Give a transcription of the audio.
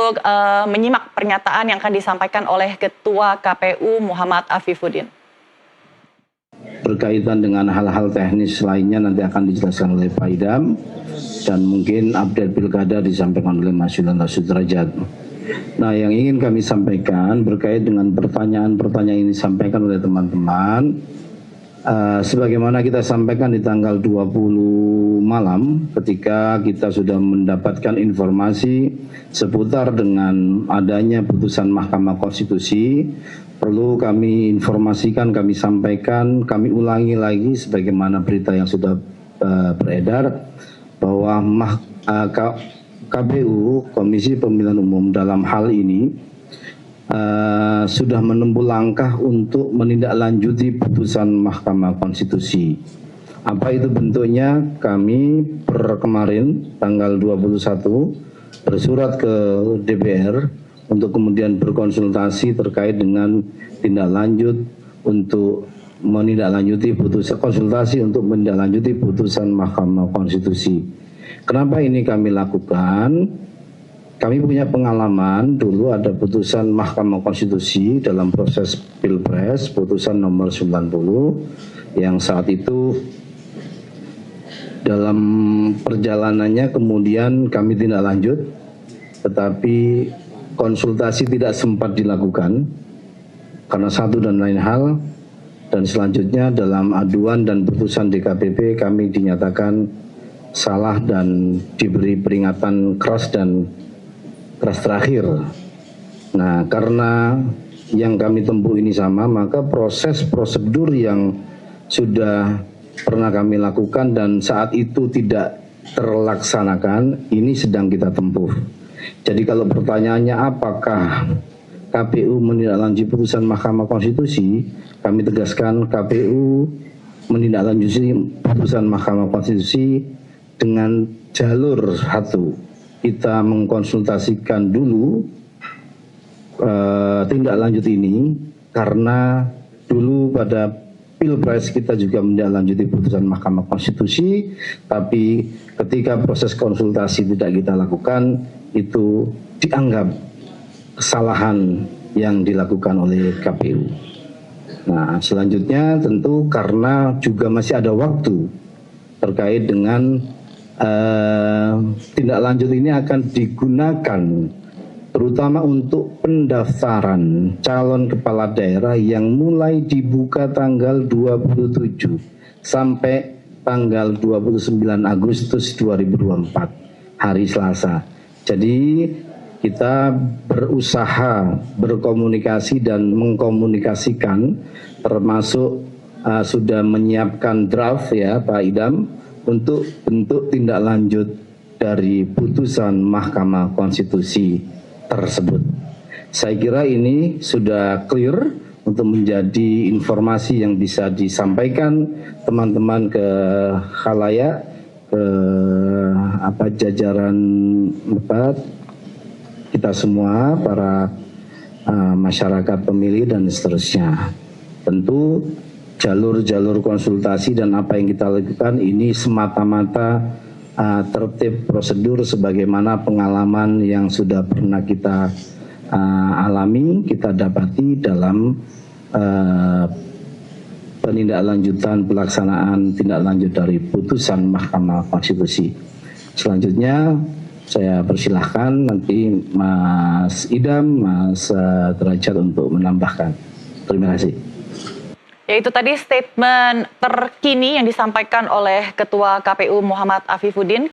untuk menyimak pernyataan yang akan disampaikan oleh Ketua KPU Muhammad Afifuddin. Berkaitan dengan hal-hal teknis lainnya nanti akan dijelaskan oleh Pak Idam, dan mungkin update pilkada disampaikan oleh Mas Yulanta Sudrajat. Nah, yang ingin kami sampaikan berkait dengan pertanyaan-pertanyaan ini disampaikan oleh teman-teman, sebagaimana kita sampaikan di tanggal 20 malam ketika kita sudah mendapatkan informasi seputar dengan adanya putusan Mahkamah Konstitusi, perlu kami informasikan, kami sampaikan, kami ulangi lagi sebagaimana berita yang sudah beredar bahwa KPU, Komisi Pemilihan Umum dalam hal ini sudah menempuh langkah untuk menindaklanjuti putusan Mahkamah Konstitusi. Apa itu bentuknya? Kami kemarin tanggal 21 bersurat ke DPR untuk kemudian berkonsultasi terkait dengan tindak lanjut untuk menindaklanjuti putusan Mahkamah Konstitusi. Kenapa ini kami lakukan? Kami punya pengalaman dulu ada putusan Mahkamah Konstitusi dalam proses Pilpres, putusan nomor 90 yang saat itu dalam perjalanannya kemudian kami tindak lanjut, tetapi konsultasi tidak sempat dilakukan karena satu dan lain hal, dan selanjutnya dalam aduan dan putusan DKPP kami dinyatakan salah dan diberi peringatan keras terakhir. Nah, karena yang kami tempuh ini sama, maka proses prosedur yang sudah pernah kami lakukan dan saat itu tidak terlaksanakan, ini sedang kita tempuh. Jadi kalau pertanyaannya apakah KPU menindaklanjuti putusan Mahkamah Konstitusi, kami tegaskan KPU menindaklanjuti putusan Mahkamah Konstitusi dengan jalur satu. Kita mengkonsultasikan dulu tindak lanjut ini karena dulu pada Pilpres kita juga menindaklanjuti putusan Mahkamah Konstitusi, tapi ketika proses konsultasi tidak kita lakukan, itu dianggap kesalahan yang dilakukan oleh KPU. Nah, selanjutnya tentu karena juga masih ada waktu terkait dengan tindak lanjut ini akan digunakan terutama untuk pendaftaran calon kepala daerah yang mulai dibuka tanggal 27 sampai tanggal 29 Agustus 2024 hari Selasa. Jadi kita berusaha berkomunikasi dan mengkomunikasikan, termasuk sudah menyiapkan draft ya Pak Idam untuk bentuk tindak lanjut dari putusan Mahkamah Konstitusi tersebut. Saya kira ini sudah clear untuk menjadi informasi yang bisa disampaikan teman-teman ke khalayak, ke jajaran kita semua, para masyarakat pemilih dan seterusnya. Tentu jalur-jalur konsultasi dan apa yang kita lakukan ini semata-mata tertib prosedur sebagaimana pengalaman yang sudah pernah kita alami, kita dapati dalam penindaklanjutan pelaksanaan tindak lanjut dari putusan Mahkamah Konstitusi. Selanjutnya saya persilahkan nanti Mas Idam, Mas Derajat untuk menambahkan. Terima kasih. Ya, itu tadi statement terkini yang disampaikan oleh Ketua KPU Muhammad Afifuddin.